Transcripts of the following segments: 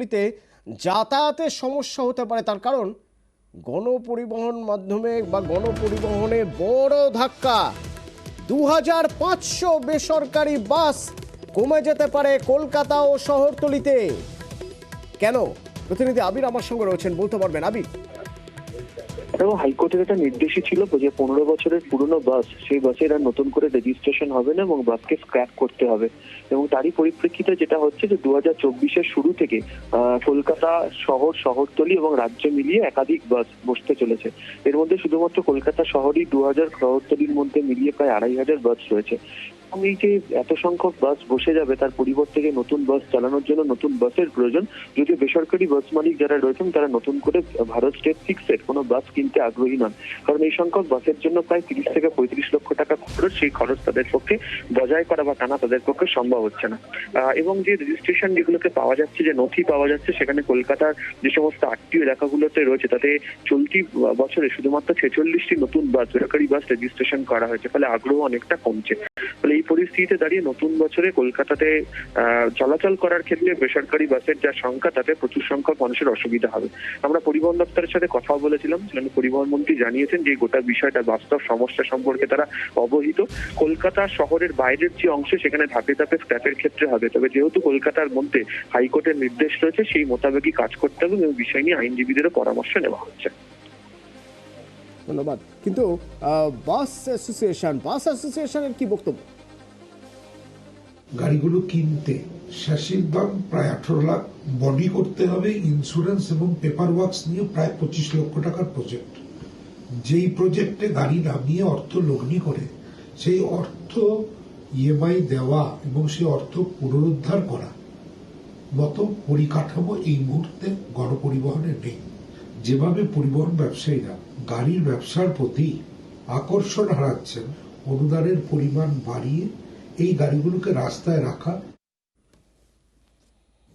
শহরতলিতে যাতায়াতের সমস্যা হতে পারে, তার কারণ গণপরিবহন মাধ্যমে বা গণপরিবহনের বড় ধাক্কা। 2500 বেসরকারি বাস কমে যেতে পারে কলকাতা ও শহরতলিতে। কেন? প্রতিনিধি আবির আমার সঙ্গে রয়েছেন, বলতে পারবেন আবির? এবং হাইকোর্টের একটা নির্দেশই ছিল যে 15 বছরের পুরনো বাস, সেই বাসের আর নতুন করে রেজিস্ট্রেশন হবে না এবং বাসকে স্ক্র্যাপ করতে হবে। এবং তারই পরিপ্রেক্ষিতে যেটা হচ্ছে যে 2024-এর শুরু থেকে কলকাতা শহর, শহরতলি এবং রাজ্য মিলিয়ে একাধিক বাস বসতে চলেছে। এর মধ্যে শুধুমাত্র কলকাতা শহরই 2000, শহরতলির মধ্যে মিলিয়ে প্রায় 2500 বাস রয়েছে। এবং এই যে এত সংখ্যক বাস বসে যাবে, তার পরিবর্তে নতুন বাস চালানোর জন্য নতুন বাসের প্রয়োজন। যদিও বেসরকারি বাস মালিক যারা রয়েছেন তারা নতুন করে ভারত স্টেট ফিক্সড কোনো বাস কিনতে আগ্রহী নন, কারণ এই সংখ্যক বাসের জন্য প্রায় 30 থেকে 35 লক্ষ টাকা খরচ। সেই খরচ তাদের পক্ষে বজায় করা বা টানা তাদের পক্ষে সম্ভব হচ্ছে না। এবং যে রেজিস্ট্রেশন যেগুলোকে পাওয়া যাচ্ছে, যে নথি পাওয়া যাচ্ছে, সেখানে কলকাতার যে সমস্ত আত্মীয় এলাকাগুলোতে রয়েছে তাতে চলতি বছরে শুধুমাত্র 46টি নতুন বাস, বেসরকারি বাস রেজিস্ট্রেশন করা হয়েছে, ফলে আগ্রহ অনেকটা কমছে। ফলে এই পরিস্থিতিতে দাঁড়িয়ে নতুন বছরে কলকাতাতে চলাচল করার ক্ষেত্রে বেসরকারি বাসের যা সংখ্যা, তাতে প্রচুর সংখ্যক মানুষের অসুবিধা হবে। আমরা পরিবহন দপ্তরের সাথে কথা বলেছিলাম, সেখানে পরিবহন মন্ত্রী জানিয়েছেন যে গোটা বিষয়টা বাস্তব সমস্যা সম্পর্কে তারা অবহিত। কলকাতা শহরের বাইরের যে অংশ, সেখানে ধাপে ধাপে স্ক্র্যাপের ক্ষেত্রে হবে, তবে যেহেতু কলকাতার মধ্যে হাইকোর্টের নির্দেশ রয়েছে, সেই মোতাবেকই কাজ করতে হবে এবং বিষয় নিয়ে আইনজীবীদেরও পরামর্শ নেওয়া হচ্ছে। ধন্যবাদ। কিন্তু বাস অ্যাসোসিয়েশনের কি বক্তব্য? গাড়িগুলো কিনতে শেষের দাম প্রায় 18 লাখ, বডি করতে হবে, ইন্স্যুরেন্স এবং পেপার ওয়ার্কস নিয়ে প্রায় 25 লক্ষ টাকার প্রজেক্ট। যেই প্রজেক্টে গাড়ি নামিয়ে অর্থ লগ্নি করে সেই অর্থ ইএমআই দেওয়া এবং সেই অর্থ পুনরুদ্ধার করা মতো পরিকাঠামো এই মুহূর্তে গণপরিবহনে নেই। যেভাবে পরিবহন ব্যবসায়ীরা গাড়ির ব্যবসার প্রতি আকর্ষণ হারাচ্ছেন, অনুদানের পরিমাণ বাড়িয়ে এই গাড়িগুলোকে রাস্তায় রাখা।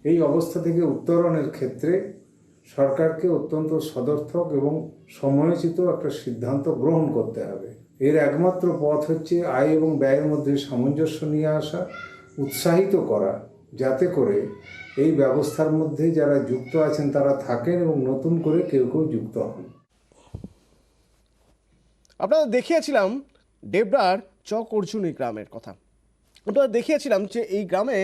এই অবস্থা থেকে উত্তরণের ক্ষেত্রে সরকারকে অত্যন্ত সদর্থক এবং সময়োচিত একটা সিদ্ধান্ত গ্রহণ করতে হবে। এর একমাত্র পথ হচ্ছে আয় এবং ব্যয়ের মধ্যে সামঞ্জস্য নিয়ে আসা, উৎসাহিত করা, যাতে করে এই ব্যবস্থার মধ্যে যারা যুক্ত আছেন তারা থাকেন এবং নতুন করে কেউ কেউ যুক্ত হন। আপনারা দেখিয়েছিলাম ডেবরার চক অর্জুনী গ্রামের কথা। আপনারা দেখিয়েছিলাম যে এই গ্রামে